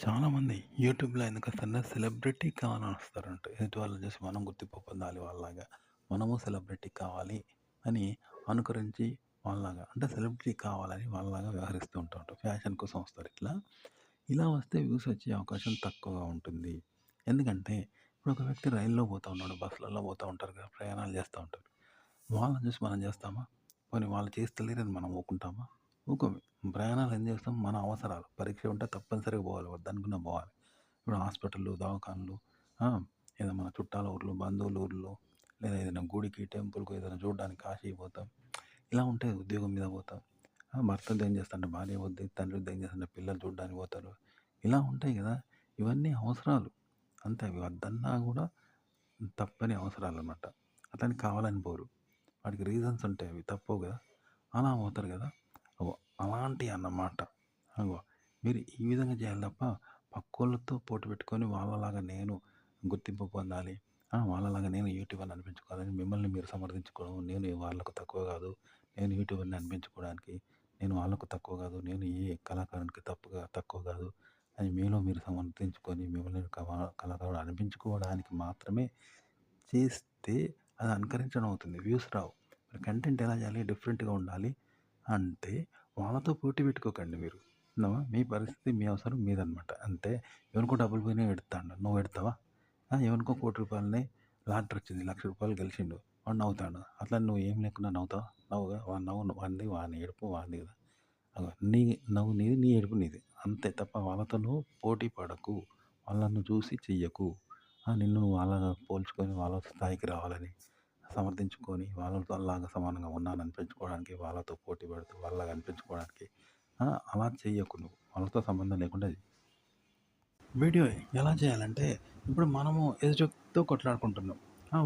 చాలామంది యూట్యూబ్‌లో ఎందుకొస్తారంటే సెలబ్రిటీ కావాలని వస్తారంట. ఎదుటి వాళ్ళని చూసి మనం గుర్తింపు పొందాలి వాళ్ళలాగా. మనము సెలబ్రిటీ కావాలి అని అనుకరించి వాళ్ళలాగా అంటే సెలబ్రిటీ కావాలని వాళ్ళలాగా వ్యవహరిస్తూ ఉంటారు. ఫ్యాషన్ కోసం వస్తారు ఇట్లా. ఇలా వస్తే వ్యూస్ వచ్చే అవకాశం తక్కువగా ఉంటుంది. ఎందుకంటే ఇప్పుడు ఒక వ్యక్తి రైల్లో పోతా ఉన్నాడు, బస్సులలో పోతా ఉంటారు కదా! ప్రయాణాలు చేస్తా ఉంటారు. వాళ్ళని చూసి మనం చేస్తామా? పోనీ వాళ్ళు చేస్తలేరని మనం ఊకుంటామా? ఊకోము. ప్రయాణాలు ఏం చేస్తాం? మన అవసరాలు. పరీక్ష ఉంటే తప్పనిసరిగా పోవాలి. వద్దనుకున్నా పోవాలి. ఇప్పుడు హాస్పిటల్‌లు, దవాఖానలు, ఆ! ఏదో మన చుట్టాల ఊర్లు, బంధువుల ఊర్లు, లేదా ఏదైనా గుడికి, టెంపుల్‌కి ఏదైనా చూడడానికి కాశీకి పోతాం. ఇలా ఉంటే ఉద్యోగం మీద పోతాం. భర్త ఉద్యోగం చేస్తాంటే భార్య పోద్ది, తండ్రి ఉద్యోగం చేస్తుంటే పిల్లలు చూడడానికి పోతారు. ఇలా ఉంటాయి కదా! ఇవన్నీ అవసరాలు. అంతే అవి వద్దన్నా కూడా తప్పని అవసరాలన్నమాట. అతనికి కావాలని పోరు. వాడికి రీజన్స్ ఉంటాయి. అవి తప్పవు కదా! అలా పోతారు కదా! అగో అలాంటియి అన్నమాట. అగో మీరు ఈ విధంగా చేయాలి తప్ప పక్కోళ్ళతో పోటీ పెట్టుకొని వాళ్ళలాగా నేను గుర్తింపు పొందాలి. వాళ్ళలాగా నేను యూట్యూబర్‌ని అనిపించుకోవాలని మిమ్మల్ని మీరు సమర్థించుకోవడం. నేను వాళ్ళకు తక్కువ కాదు. నేను యూట్యూబర్‌ని అనిపించుకోవడానికి నేను వాళ్ళకు తక్కువ కాదు. నేను ఏ కళాకారునికి తక్కువ కాదు అని మీలో మీరు సమర్థించుకొని మిమ్మల్ని కళాకారుడు అనిపించుకోవడానికి మాత్రమే చేస్తే అది అనుకరించడం అవుతుంది. వ్యూస్ రావు. మరి కంటెంట్ ఎలా చేయాలి? డిఫరెంట్‌గా ఉండాలి. అంటే వాళ్ళతో పోటీ పెట్టుకోకండి మీరు. విన్నావా? మీ పరిస్థితి, మీ అవసరం మీదనమాట. అంతే. ఎవరికో డబ్బులు పోయినాయి ఎడుత్తాండు. నువ్వు ఎడతావా? ఎవనికో రూ. 1,00,00,000 లాటరీ వచ్చింది. రూ. 1,00,000 గెలిచిండు. వాడు నవ్వుతాండు. అట్లా నువ్వు ఏం లేకున్నా నవ్వుతావా? నవ్వుగా. వాని నవ్వు వానిది, వాని ఏడుపు వానిది కదా! అగో నీ నవ్వు నీది, నీ ఏడుపు నీది. అంతే తప్ప వాళ్ళతో నువ్వు పోటీ పడకు. వాళ్ళను చూసి చెయ్యకు. నిన్ను నువ్వు వాళ్ళగా పోల్చుకొని వాళ్ళ స్థాయికి రావాలని సమర్థించుకొని వాళ్ళతో అలాగా సమానంగా ఉన్నాను అనిపించుకోవడానికి వాళ్ళతో పోటీ పడుతూ వాళ్ళలాగా అనిపించుకోవడానికి అలా చెయ్యకు నువ్వు. వాళ్ళతో సంబంధం లేకుండా చెయ్యి. వీడియో ఎలా చేయాలంటే ఇప్పుడు మనము ఎదురుతో కొట్లాడుకుంటున్నాం.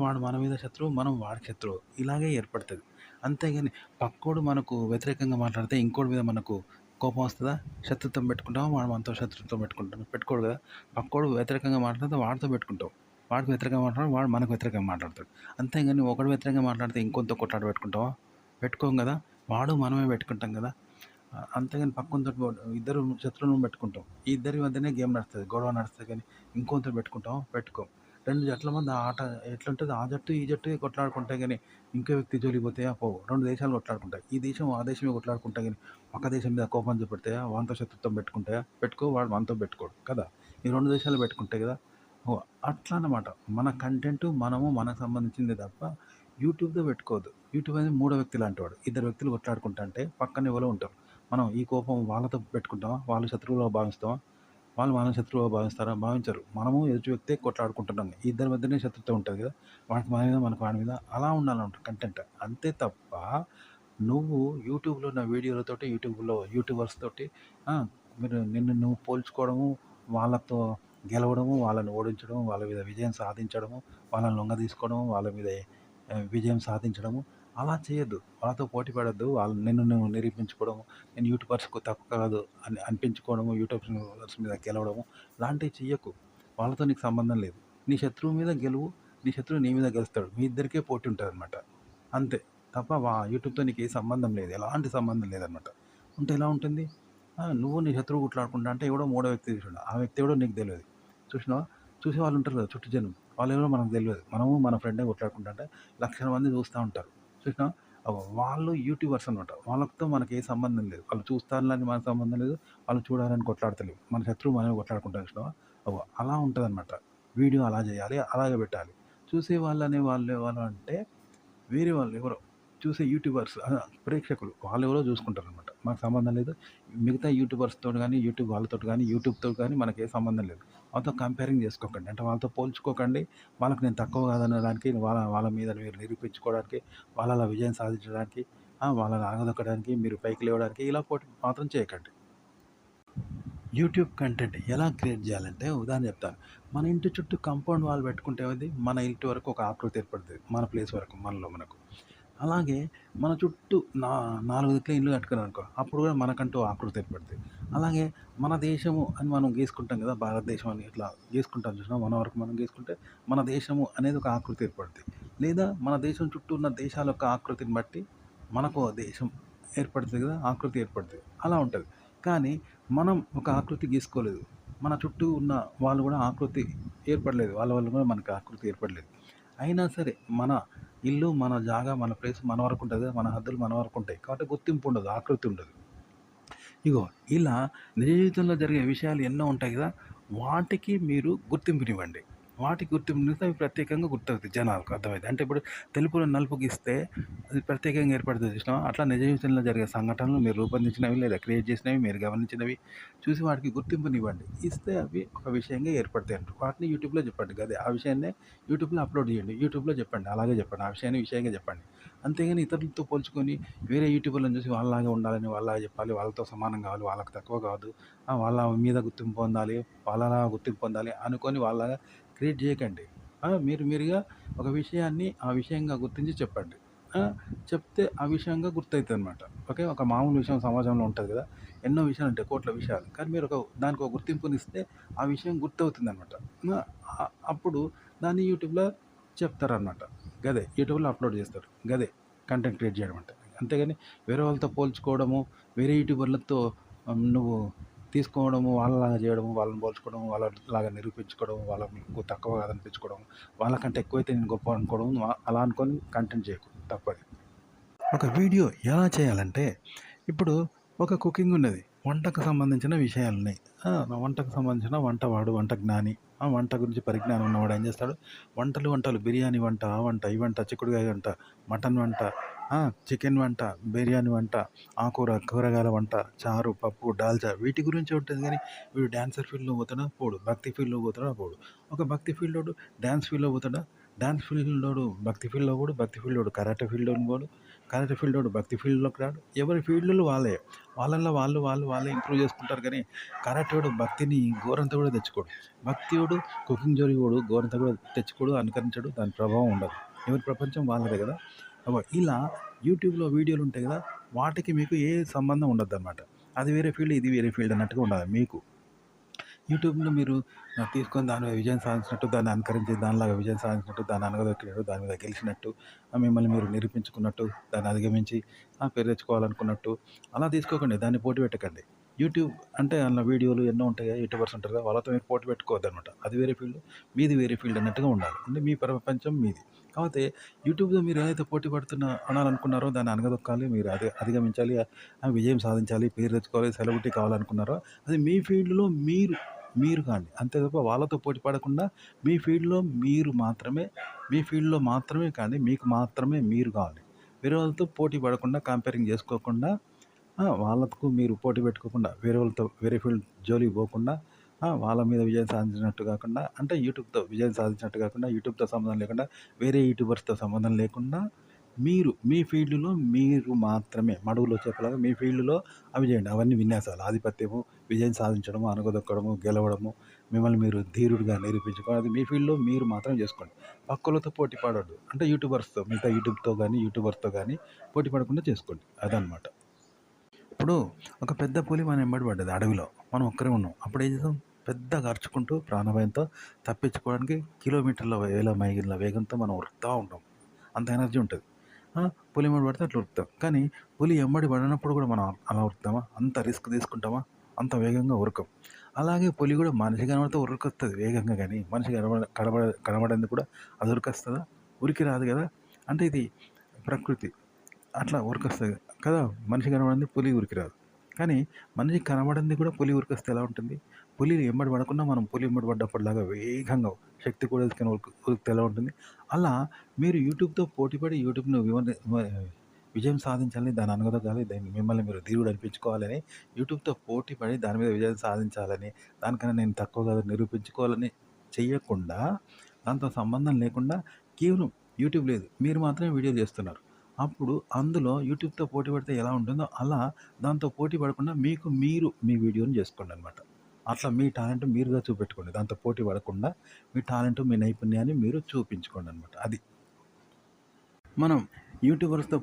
వాడు మన మీద శత్రువు, మనం వాడికి శత్రువు. ఇలాగే ఏర్పడుతది. అంతేగాని పక్కోడు మనకు వ్యతిరేకంగా మాట్లాడితే ఇంకోడి మీద మనకు కోపం వస్తదా? శత్రుత్వం పెట్టుకుంటామా? వాడు మనతో శత్రుత్వం పెట్టుకోడు కదా! పక్కోడు వ్యతిరేకంగా మాట్లాడితే వాడితో పెట్టుకుంటాం. వాడికి వ్యతిరేకంగా మాట్లాడితే వాడు మనకు వ్యతిరేకంగా మాట్లాడతాడు. అంతేగాని ఒకడు వ్యతిరేకంగా మాట్లాడితే ఇంకొంతో కొట్లాట పెట్టుకుంటామా? పెట్టుకోం కదా! వాడు మనమే పెట్టుకుంటాం కదా! అంతేగాని పక్కోనితోటి ఇద్దరు శత్రువులను పెట్టుకుంటాం. ఈ ఇద్దరి మధ్యనే గేమ్ నడుస్తది. గొడవ నడుస్తది గానీ, ఇంకోనితో పెట్టుకుంటామా? పెట్టుకోం. 2 జట్ల మధ్య ఆట ఎట్లుంటది? ఆ జట్టు, ఈ జట్టు కొట్లాడుకుంటాయి గానీ, ఇంకో వ్యక్తి జోలికి పోతాయా? పోవు. 2 దేశాలు కొట్లాడుకుంటాయి. ఈ దేశం, ఆ దేశమే కొట్లాడుకుంటాయి గానీ, పక్క దేశం మీద కోపం చూపెడతాయా? వానితో శత్రుత్వం పెట్టుకుంటాయా? పెట్టుకోవు. వాడు మనతో పెట్టుకోడు కదా! ఈ 2 దేశాలు పెట్టుకుంటాయి కదా! అట్లా అన్నమాట. మన కంటెంట్ మనము మనకు సంబంధించిందే తప్ప యూట్యూబ్‌తో పెట్టుకోవద్దు. యూట్యూబ్ అనేది మూడో వ్యక్తి లాంటివాడు. ఇద్దరు వ్యక్తులు కొట్లాడుకుంటుంటే పక్కన ఎవరో ఉంటారు. మనం ఈ కోపం వాళ్ళతో పెట్టుకుంటామా? వాళ్ళు శత్రువులుగా భావిస్తామా? వాళ్ళు మనల్ని శత్రువుగా భావిస్తారా? భావించరు. మనము ఎదుటి వ్యక్తే కొట్లాడుకుంటున్నాం. ఈ ఇద్దరి మధ్యనే శత్రుత్వం ఉంటది కదా! వాడికి మన మీద, మనకు వాడి మీద అలా ఉండాలన్నమాట కంటెంట్. అంతే తప్ప నువ్వు యూట్యూబ్‌లో ఉన్న వీడియోలతోటి, యూట్యూబర్స్ తోటి ఆ! నిన్ను నువ్వు పోల్చుకోవడము, వాళ్ళతో గెలవడము, వాళ్ళని ఓడించడం, వాళ్ళ మీద విజయం సాధించడము, వాళ్ళని లొంగదీసుకోవడము, వాళ్ళ మీద విజయం సాధించడము అలా చేయొద్దు. వాళ్ళతో పోటీ పడొద్దు. నిన్ను నువ్వు నిరూపించుకోవడము, నేను యూట్యూబర్స్‌కు తక్కువ కాదు అని అనిపించుకోవడము, యూట్యూబర్స్ మీద గెలవడము లాంటివి చెయ్యకు. వాళ్ళతో నీకు సంబంధం లేదు. నీ శత్రువు మీద గెలువు, నీ శత్రువు నీ మీద గెలుస్తాడు. మీ ఇద్దరికే పోటీ ఉంటదనమాట. అంతే. తప్ప యూట్యూబ్‌తో నీకు ఏ సంబంధం లేదు. ఎలాంటి సంబంధం లేదనమాట. ఉంటే ఎలా ఉంటుంది? నువ్వు నీ శత్రువు కొట్లాడుకుంటా అంటే ఎవడో మూడో వ్యక్తి చూసిండు. ఆ వ్యక్తి ఎవడో నీకు తెలవదు. చూసినావా? చూసేవాళ్ళు ఉంటారు కదా! చుట్టూ జనం. వాళ్ళెవరో మనకు తెలవదు. మనము మన ఫ్రెండే కొట్లాడుకుంటుంటే లక్షల మంది చూస్తా ఉంటారు. చూసినావా? వాళ్ళు యూట్యూబర్స్ అనమాట. వాళ్ళతో మనకి ఏ సంబంధం లేదు. వాళ్ళు చూస్తారులని మనకు సంబంధం లేదు. వాళ్ళు చూడాలని కొట్లాడతలేవు. మన శత్రువు మనమే కొట్లాడుకుంటాం చూసినావా? అలా ఉంటదనమాట. వీడియో అలా చేయాలి. అలాగే పెట్టాలి. చూసేవాళ్ళనే వాళ్ళెవరు అంటే వేరే వాళ్ళు ఎవరో చూసే యూట్యూబర్స్ ప్రేక్షకులు వాళ్ళెవరో చూసుకుంటారనమాట. మాకు సంబంధం లేదు. మిగతా యూట్యూబర్స్‌తోటి గానీ, యూట్యూబ్ వాళ్ళతోటి గానీ, యూట్యూబ్‌తో కానీ మనకే సంబంధం లేదు. వాళ్ళతో కంపేరింగ్ చేసుకోకండి. అంటే వాళ్ళతో పోల్చుకోకండి. వాళ్ళకి నేను తక్కువ కాదనడానికి, వాళ్ళ వాళ్ళ మీద మీరు నిరూపించుకోవడానికి, వాళ్ళలా విజయం సాధించడానికి, వాళ్ళని అణగదొక్కడానికి, మీరు పైకి లేవడానికి ఇలా పోటీ మాత్రం చేయకండి. యూట్యూబ్ కంటెంట్ ఎలా క్రియేట్ చేయాలంటే ఉదాహరణ చెప్తాను. మన ఇంటి చుట్టూ కాంపౌండ్ వాల్ పెట్టుకుంటే ఏమైద్ది? మన ఇంటి వరకు ఒక ఆకృతి ఏర్పడుతది. మన ప్లేస్ వరకు మనలో మనకు. అలాగే మన చుట్టూ 4 దిక్కుల ఇల్లు కట్టుకున్నామనుకో, అప్పుడు కూడా మనకంటూ ఆకృతి ఏర్పడుతది. అలాగే మన దేశము అని మనం గీసుకుంటాం కదా! భారతదేశం అని ఇట్లా గీసుకుంటాం చూసినావా? మన వరకు మనం గీసుకుంటే మన దేశము అనేది ఒక ఆకృతి ఏర్పడుద్ది. లేదా మన దేశం చుట్టూ ఉన్న దేశాల యొక్క ఆకృతిని బట్టి మనకు ఓ దేశం ఏర్పడుతది కదా! ఆకృతి ఏర్పడుతది. అలా ఉంటది. కానీ మనం ఒక ఆకృతి గీసుకోలేదు. మన చుట్టూ ఉన్న వాళ్ళు కూడా ఆకృతి ఏర్పడలేదు. వాళ్ళ వల్ల కూడా మనకు ఆకృతి ఏర్పడలేదు. అయినా సరే మన ఇల్లు, మన జాగా, మన ప్లేస్ మన వరకు ఉంటుంది కదా! మన హద్దులు మన వరకు ఉంటాయి. కాబట్టి గుర్తింపు ఉండదు, ఆకృతి ఉండదు. ఇగో ఇలా నిజ జీవితంలో జరిగే విషయాలు ఎన్నో ఉంటాయి కదా! వాటికి మీరు గుర్తింపునివ్వండి. వాటికి గుర్తింపునిస్తే అవి ప్రత్యేకంగా గుర్తవుతాయి జనాలకు అర్థమైంది. అంటే ఇప్పుడు తెలుపును నలుపుకి ఇస్తే అది ప్రత్యేకంగా ఏర్పడుతుంది చూసినావా? అట్లా నిజ జీవితంలో జరిగే సంఘటనలు మీరు రూపొందించినవి లేదా క్రియేట్ చేసినవి, మీరు గమనించినవి చూసి వాటికి గుర్తింపునివ్వండి. ఇస్తే అవి ఒక విషయంగా ఏర్పడతాయి అంటారు. వాటిని యూట్యూబ్‌లో చెప్పండి. గదే ఆ విషయాన్నే యూట్యూబ్‌లో అప్‌లోడ్ చేయండి. యూట్యూబ్‌లో చెప్పండి. అలాగే చెప్పండి. ఆ విషయాన్ని విషయంగా చెప్పండి. అంతేగాని ఇతరులతో పోల్చుకొని వేరే యూట్యూబర్లను చూసి వాళ్ళలాగా ఉండాలని, వాళ్ళలాగా చెప్పాలి, వాళ్ళతో సమానం కావాలి, వాళ్ళకి తక్కువ కాదు, వాళ్ళ మీద గుర్తింపు పొందాలి, వాళ్ళలా గుర్తింపు పొందాలి అనుకొని వాళ్ళలాగా క్రియేట్ చేయకండి. మీరు మీరుగా ఒక విషయాన్ని ఆ విషయంగా గుర్తించి చెప్పండి. ఆ! చెప్తే ఆ విషయంగా గుర్తయితదనమాట. ఓకే. ఒక మామూలు విషయం సమాజంలో ఉంటది కదా! ఎన్నో విషయాలుంటాయి, కోట్ల విషయాలు. కానీ మీరు దానికొక గుర్తింపునిస్తే ఆ విషయం గుర్తవుతుందనమాట. అప్పుడు దాన్ని యూట్యూబ్‌లో చెప్తారనమాట. గదే యూట్యూబ్‌లో అప్‌లోడ్ చేస్తారు. గదే కంటెంట్ క్రియేట్ చేయడం అంటే. అంతేగాని వేరే వాళ్ళతో పోల్చుకోవడము, వేరే యూట్యూబర్లతో నువ్వు తీసుకోవడము, వాళ్ళలాగా చేయడము, వాళ్ళని పోల్చుకోవడం, వాళ్ళలాగా నిరూపించుకోవడం, వాళ్ళకు తక్కువగా అనిపించుకోవడం, వాళ్ళకంటే ఎక్కువైతే నేను గొప్ప అనుకోవడం, అలా అనుకోని కంటెంట్ చేయకు తప్పది. ఒక వీడియో ఎలా చేయాలంటే, ఇప్పుడు ఒక కుకింగ్ ఉన్నది. వంటకు సంబంధించిన విషయాలున్నాయి. వంటకు సంబంధించిన వంటవాడు, వంట జ్ఞాని, వంట గురించి పరిజ్ఞానం ఉన్నవాడు ఏం చేస్తాడు, వంటలు బిర్యానీ వంట, ఆ వంట, ఈ వంట, చిక్కుడుకాయ వంట, మటన్ వంట, చికెన్ వంట, బిర్యానీ వంట, కూరగాయల వంట, చారు, పప్పు, దాల్చా వీటి గురించే ఉంటది గానీ, వీడు డాన్సర్ ఫీల్డ్‌లో పోతాడా? పోడు. భక్తి ఫీల్డ్‌లో పోతాడా? పోడు. ఒక భక్తి ఫీల్డోడు డాన్స్ ఫీల్డ్‌లో పోతాడా? డాన్స్ ఫీల్డోడు భక్తి ఫీల్డ్‌లో పోడు. భక్తి ఫీల్డోడు కరాటే ఫీల్డ్‌లోకి పోడు. కరాటే ఫీల్డోడు భక్తి ఫీల్డ్‌లోకి రాడు. ఎవరి ఫీల్డ్‌లు వాళ్ళే. వాళ్ళలో వాళ్ళే ఇంప్రూవ్ చేసుకుంటారు గానీ, కరాటోడు భక్తిని గోరంత కూడా తెచ్చుకోడు. భక్తియోడు కుకింగ్ జోలికి పోడు. గోరంత కూడా తెచ్చుకోడు, అనుకరించడు. దాని ప్రభావం ఉండదు. ఎవరి ప్రపంచం వాళ్ళదే కదా! ఇలా యూట్యూబ్‌లో వీడియోలు ఉంటాయి కదా! వాటికి మీకు ఏ సంబంధం ఉండద్దనమాట. అది వేరే ఫీల్డ్, ఇది వేరే ఫీల్డ్ అన్నట్టుగా ఉండాలి మీకు. యూట్యూబ్‌లో మీరు తీసుకొని దాని మీద విజయం సాధించినట్టు, దాన్ని అనుకరించి దానిలాగా విజయం సాధించినట్టు, దాన్ని అణగదొక్కినట్టు, దాని మీద గెలిచినట్టు, మిమ్మల్ని మీరు నిరూపించుకున్నట్టు, దాన్ని అధిగమించి పేరు తెచ్చుకోవాలనుకున్నట్టు అలా తీసుకోకండి. దాన్ని పోటీ పెట్టకండి. యూట్యూబ్ అంటే అందులో వీడియోలు ఎన్నో ఉంటాయి కదా! యూట్యూబర్స్ ఉంటారు కదా! వాళ్ళతో మీరు పోటీ పెట్టుకోవద్దనమాట. అది వేరే ఫీల్డ్, మీది వేరే ఫీల్డ్ అన్నట్టుగా ఉండాలి. అంటే మీ ప్రపంచం మీది. కాపోతే యూట్యూబ్‌లో మీరు ఏదైతే పోటీ అనాలనుకున్నారో దాన్ని అణగదొక్కాలి, మీరు అధిగమించాలి, విజయం సాధించాలి, పేరు తెచ్చుకోవాలి, సెలబ్రిటీ కావాలనుకున్నారో అది మీ ఫీల్డ్‌లో మీరు కాండి. అంతే తప్ప వాళ్ళతో పోటీ పడకుండా మీ ఫీల్డ్‌లో మీరు మాత్రమే, మీ ఫీల్డ్‌లో మాత్రమే కాండి. మీకు మాత్రమే మీరు కావాలి. వేరే వాళ్ళతో పోటీ పడకుండా, కంపేరింగ్ చేసుకోకుండా, వాళ్ళకు మీరు పోటీ పెట్టుకోకుండా, వేరే వాళ్ళతో వేరే ఫీల్డ్ జోలికి పోకుండా, వాళ్ళ మీద విజయం సాధించినట్టు కాకుండా, అంటే యూట్యూబ్‌తో విజయం సాధించినట్టు కాకుండా, యూట్యూబ్‌తో సంబంధం లేకుండా, వేరే యూట్యూబర్స్‌తో సంబంధం లేకుండా, మీరు మీ ఫీల్డ్‌లో మీరు మాత్రమే మడుగులో చెప్పలాగా మీ ఫీల్డ్‌లో అవి చేయండి. అవన్నీ విన్యాసాలు. ఆధిపత్యము, విజయం సాధించడము, అణగదొక్కడము, గెలవడము, మిమ్మల్ని మీరు ధీరుడిగా నిరూపించుకోవడం. అది మీ ఫీల్డ్‌లో మీరు మాత్రం చేసుకోండి. పక్కోళ్ళతో పోటీ పడొద్దు. అంటే యూట్యూబర్స్‌తో, మిగతా యూట్యూబర్స్‌తో గానీ పోటీ పడకుండా చేసుకోండి. అదనమాట. ఇప్పుడు ఒక పెద్ద పులి మన వెంబడి పడ్డది అడవిలో. మనం ఒక్కరే ఉన్నాం. అప్పుడు ఏం చేసాం? పెద్దగా అరుచుకుంటూ ప్రాణభయంతో తప్పించుకోవడానికి కిలోమీటర్ల వేల మైళ్ళ వేగంతో మనం ఉరుకుతా ఉంటాం. అంత ఎనర్జీ ఉంటది. పులి ఎమ్మడి పడితే అట్లా ఉరుకుతాం. కానీ పులి ఎమ్మడి పడనప్పుడు కూడా మనం అలా ఉరుకుతామా? అంత రిస్క్ తీసుకుంటామా? అంత వేగంగా ఉరకం. అలాగే పులి కూడా మనిషి కనబడితే ఉరుకొస్తది వేగంగా గానీ, మనిషి కనబడంది కూడా అది ఉరికొస్తదా? ఉరికి రాదు గదా! అంటే ఇది ప్రకృతి. అట్లా ఉరికొస్తది కదా! మనిషి కనబడంది పులి ఉరికిరాదు. కానీ మనిషి కనబడంది కూడా పులి ఉరికొస్తే ఎలా ఉంటుంది? పులి ఎమ్మడి పడకుండా మనం పులి ఎమ్మడి పడ్డప్పటిలాగా వేగంగా శక్తి కూడా ఎత్తుకొని ఉరికితే ఎలా ఉంటుంది? అలా మీరు యూట్యూబ్‌తో పోటీపడి యూట్యూబ్‌ను విజయం సాధించాలని, దాన్ని అణగదొక్కాలి, మిమ్మల్ని మీరు ధీరుడు అనిపించుకోవాలని, యూట్యూబ్‌తో పోటీ పడి దాని మీద విజయం సాధించాలని, దానికన్నా నేను తక్కువ కాదని నిరూపించుకోవాలని చెయ్యకుండా, దాంతో సంబంధం లేకుండా కేవలం యూట్యూబ్ లేదు. మీరు మాత్రమే వీడియోలు చేస్తున్నారు. అప్పుడు అందులో యూట్యూబ్‌తో పోటీ పడితే ఎలా ఉంటుందో, అలా దాంతో పోటీ పడకుండా మీకు మీరు మీ వీడియోని చేసుకోండనమాట. అట్లా మీ టాలెంట్ మీరుగా చూపెట్టుకోండి. దాంతో పోటీ పడకుండా మీ టాలెంట్, మీ నైపుణ్యాన్ని మీరు చూపించుకోండనమాట. అది. మనం యూట్యూబ్‌తో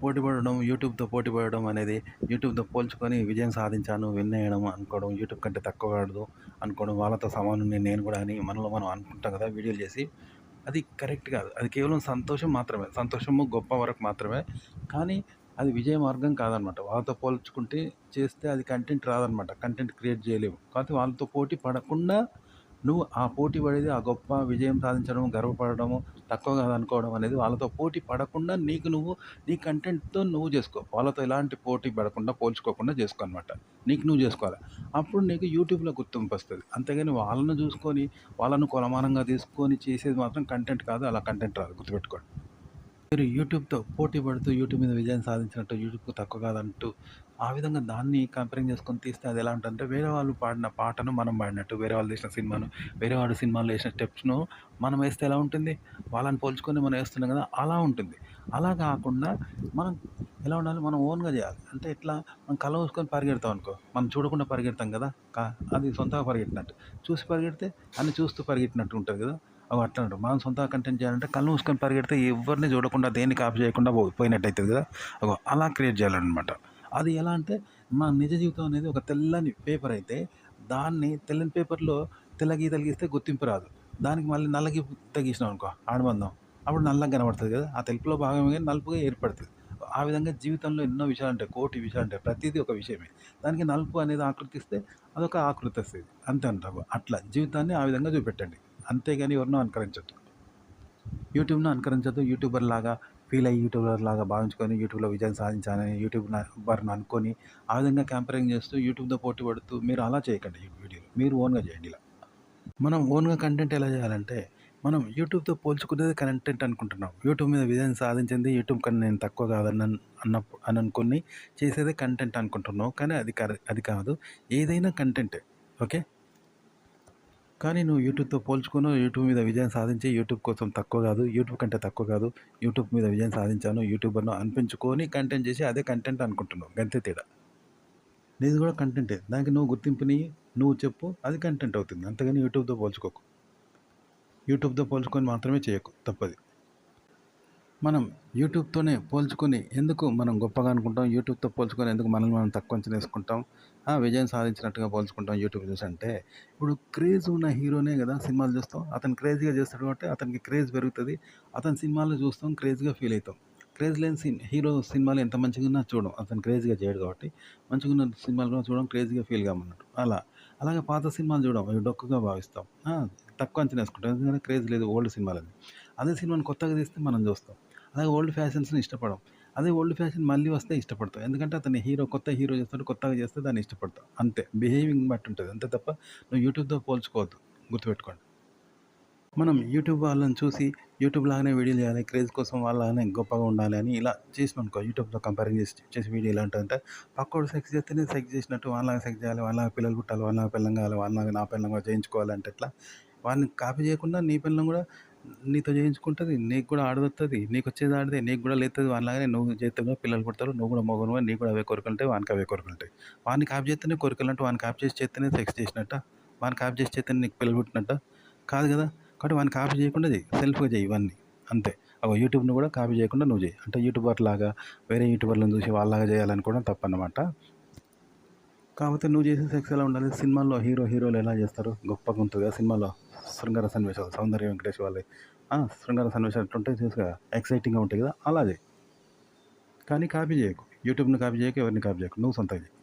పోటీ పడడం అనేది యూట్యూబ్‌తో పోల్చుకొని విజయం సాధించాను, విన్ అయ్యాను అనుకోవడం, యూట్యూబ్ కంటే తక్కువ కాదు అనుకోవడం, వాళ్ళతో సమానుడిని నేను కూడా అని మనలో మనం అనుకుంటాం కదా! వీడియోలు చేసి. అది కరెక్ట్ కాదు. అది కేవలం సంతోషం మాత్రమే. సంతోషము గొప్ప వరకు మాత్రమే. కానీ అది విజయ మార్గం కాదనమాట. వాళ్ళతో పోల్చుకుంటే చేస్తే అది కంటెంట్ రాదనమాట. కంటెంట్ క్రియేట్ చేయలేవు. కాకపోతే వాళ్ళతో పోటీ పడకుండా నువ్వు ఆ పోటీ పడేది, ఆ గొప్ప విజయం సాధించడం, గర్వపడడము, తక్కువ కాదనుకోవడం అనేది వాళ్ళతో పోటీ పడకుండా నీకు నువ్వు నీ కంటెంట్‌తో నువ్వు జేసుకో. వాళ్ళతో ఎలాంటి పోటీ పడకుండా, పోల్చుకోకుండా జేసుకో అనమాట. నీకు నువ్వు జేసుకోవాలి. అప్పుడు నీకు యూట్యూబ్‌లో గుర్తింపొస్తది. అంతేగాని వాళ్ళని జూసుకొని, వాళ్ళను కొలమానంగా తీసుకొని చేసేది మాత్రం కంటెంట్ కాదు. అలా కంటెంట్ రాదు, గుర్తుపెట్టుకోండి. మీరు యూట్యూబ్‌తో పోటీ పడుతూ యూట్యూబ్ మీద విజయం సాధించినట్టు, యూట్యూబ్‌కు తక్కువ కాదంటూ, ఆ విధంగా దాన్ని కంపేరింగ్ చేసుకొని తీస్తే అది ఎలా ఉంటదంటే, వేరే వాళ్ళు పాడిన పాటను మనం పాడినట్టు, వేరే వాళ్ళు తీసిన సినిమాను, వేరే వాడు సినిమాలో ఏసిన స్టెప్స్‌ను మనం ఏస్తే ఎలా ఉంటుంది? వాళ్ళని పోల్చుకొని మనం ఏస్తున్నాం కదా! అలా ఉంటుంది. అలా కాకుండా మనం ఎలా ఉండాలి? మనం ఓన్‌గా చేయాలి. అంటే ఎట్లా? మనం కళ్ళు మూసుకొని పరిగెడతాం అనుకో, మనం చూడకుండా పరిగెడతాం కదా! అది సొంతంగా పరిగెట్టినట్టు. చూసి పరిగెడితే అన్ని చూస్తూ పరిగెట్టినట్టు ఉంటది కదా! అగో అట్లా అంటారు. మనం సొంతంగా కంటెంట్ చేయాలంటే కళ్ళు మూసుకొని పరిగెడితే ఎవరిని చూడకుండా దేన్ని కాపీ చేయకుండా పోయినట్టు అవుతుంది కదా! అగో అలా క్రియేట్ చేయాలన్నమాట. అది ఎలా అంటే మన నిజ జీవితం అనేది ఒక తెల్లని పేపర్ అయితే దాన్ని తెల్లని పేపర్‌లో తెల్ల గీతలు గీస్తే గుర్తింపు రాదు. దానికి మళ్ళీ నల్ల గీత గీసినాం అనుకో ఆడమందం. అప్పుడు నల్లగా కనబడుతది కదా! ఆ తెలుపులో భాగమే గాని నలుపుగా ఏర్పడుతది. ఆ విధంగా జీవితంలో ఎన్నో విషయాలుంటాయి. కోటి విషయాలుంటాయి. ప్రతీదీ ఒక విషయమే. దానికి నలుపు అనేది ఆకృతిస్తే అదొక ఆకృతి వస్తది. అంతే అంటారు. అట్లా జీవితాన్ని ఆ విధంగా చూపెట్టండి. అంతేగాని ఎవరినో అనుకరించొద్దు. యూట్యూబ్‌ను అనుకరించొద్దు. యూట్యూబర్‌లాగా ఫీల్ అయ్యి యూట్యూబర్‌లాగా భావించుకొని యూట్యూబ్‌లో విజయం సాధించాలని యూట్యూబర్‌ని అనుకోని ఆ విధంగా కంపేరింగ్ చేస్తూ యూట్యూబ్‌తో పోటీ పడుతూ మీరు అలా చేయకండి ఈ వీడియోలు. మీరు ఓన్‌గా చేయండి ఇలా. మనం ఓన్‌గా కంటెంట్ ఎలా చేయాలంటే మనం యూట్యూబ్‌తో పోల్చుకునేది కంటెంట్ అనుకుంటున్నాం. యూట్యూబ్ మీద విజయం సాధించింది యూట్యూబ్ కన్నా నేను తక్కువ కాదని అని అనుకుని చేసేదే కంటెంట్ అనుకుంటున్నావు. కానీ అది కాదు. ఏదైనా కంటెంటే. ఓకే. కానీ నువ్వు యూట్యూబ్‌తో పోల్చుకున్నావు. యూట్యూబ్ మీద విజయం సాధించి యూట్యూబ్ కోసం తక్కువ కాదు. యూట్యూబ్ కంటే తక్కువ కాదు. యూట్యూబ్ మీద విజయం సాధించాను. యూట్యూబర్‌ను అనిపించుకొని కంటెంట్ చేసి అదే కంటెంట్ అనుకుంటున్నావు. గంతే తేడా. నీది కూడా కంటెంటే. దానికి నువ్వు గుర్తింపునియ్యి. నువ్వు చెప్పు. అది కంటెంట్ అవుతుంది. అంతేగాని యూట్యూబ్‌తో పోల్చుకోకు. యూట్యూబ్‌తో పోల్చుకొని మాత్రమే చేయకు. తప్పది. మనం యూట్యూబ్‌తోనే పోల్చుకొని ఎందుకు మనం గొప్పగా అనుకుంటాం? యూట్యూబ్‌తో పోల్చుకొని ఎందుకు మనల్ని మనం తక్కువ అంచనా ఏసుకుంటాం? విజయం సాధించినట్టుగా పోల్చుకుంటాం యూట్యూబ్ చూసి అంటే, ఇప్పుడు క్రేజ్ ఉన్న హీరోనే గదా సినిమాలు చూస్తాం. అతను క్రేజీగా చేస్తాడు కాబట్టి అతనికి క్రేజ్ పెరుగుతది. అతని సినిమాలు చూస్తాం, క్రేజ్‌గా ఫీల్ అయితాం. క్రేజ్ లేని హీరో సినిమాలు ఎంత మంచిగున్నా చూడం. అతను క్రేజ్‌గా చేయడు కాబట్టి, మంచిగున్న సినిమాలు కూడా చూడం, క్రేజ్‌గా ఫీల్ కామన్నట్టు. అలా. అలాగే పాత సినిమాలు చూడం. అవి డొక్కుగా భావిస్తాం. తక్కువ అంచనా ఏసుకుంటాం. ఎందుకంటే క్రేజ్ లేదు ఓల్డ్ సినిమాలని. అదే సినిమాని కొత్తగా తీస్తే మనం చూస్తాం. అలాగే ఓల్డ్ ఫ్యాషన్స్‌ని ఇష్టపడం. అదే ఓల్డ్ ఫ్యాషన్ మళ్ళీ వస్తే ఇష్టపడతాం. ఎందుకంటే అతని కొత్త హీరో చేస్తాడు. కొత్తగా చేస్తే దాన్ని ఇష్టపడతాం. అంతే. బిహేవింగ్ బట్టి ఉంటది. అంతే తప్ప నువ్వు యూట్యూబ్‌తో పోల్చుకోవద్దు. గుర్తుపెట్టుకోండి. మనం యూట్యూబ్ వాళ్ళని చూసి యూట్యూబ్ లాగానే వీడియోలు చేయాలి. క్రేజ్ కోసం వాళ్ళలాగానే గొప్పగా ఉండాలి అని ఇలా చేసినామనుకో యూట్యూబ్‌తో కంపేరింగ్ చేసి వీడియో ఎలా ఉంటదంటే పక్కోడు సెక్స్ చేస్తేనే సెక్స్ చేసినట్టు వానిలాగా సెక్స్ చేయాలి. వానిలాగా పిల్లలు పుట్టాలి. వానిలాగా పెళ్ళాం కావాలి. వానిలాగా నా పెళ్ళాం కూడా చేయించుకోవాలంటే ఎట్లా? వాడిని కాపీ చేయకుండా నీ పెళ్ళాం కూడా నీతో చేయించుకుంటది. నీకు కూడా ఆడదొత్తది. నీకొచ్చేది ఆడిదే. నీకు కూడా లేత్తది వానిలాగానే నువ్వు చేస్తే కూడా పిల్లలు పుడతారు. నువ్వు కూడా మగనివే. నీకు కూడా అవే కోరికలుంటాయి. వానికి అవే కోరికలుంటాయి. వాడిని కాపీ చేస్తేనే కోరికలంటే వాడిని కాపీ చేసి చేస్తేనే సెక్స్ చేసినట్టా? వాడిని కాపీ చేసి చేస్తేనే నీకు పిల్లలు పుట్టినట్టా? కాదు కదా! కాబట్టి వాడిని కాపీ చేయకుండా చెయ్యి. సెల్ఫ్‌గా చెయ్యి ఇవన్నీ. అంతే. యూట్యూబ్‌ని కూడా కాపీ చేయకుండా నువ్వు చెయ్యి. అంటే యూట్యూబర్‌లాగా వేరే యూట్యూబర్‌లను చూసి వాళ్ళలాగా చేయాలనుకోవడం తప్పన్నమాట. కాకపోతే నువ్వు చేసే సెక్స్ ఎలా ఉండాలి? సినిమాల్లో హీరోలు ఎలా చేస్తారు? గొప్పగా ఉంటది కదా! సినిమాలో శృంగార సన్నివేశాలు 'సౌందర్య వెంకటేష్' వాళ్ళయి. శృంగార సన్నివేశాలు ఎట్లుంటాయి తెలుసుగా? ఎక్సైటింగ్‌గా ఉంటాయి కదా! అలా చెయి. కానీ కాపీ చేయకు. యూట్యూబ్‌ని కాపీ చేయకు. ఎవరిని కాపీ చేయకు. నువ్వు సొంతంగా చెయి.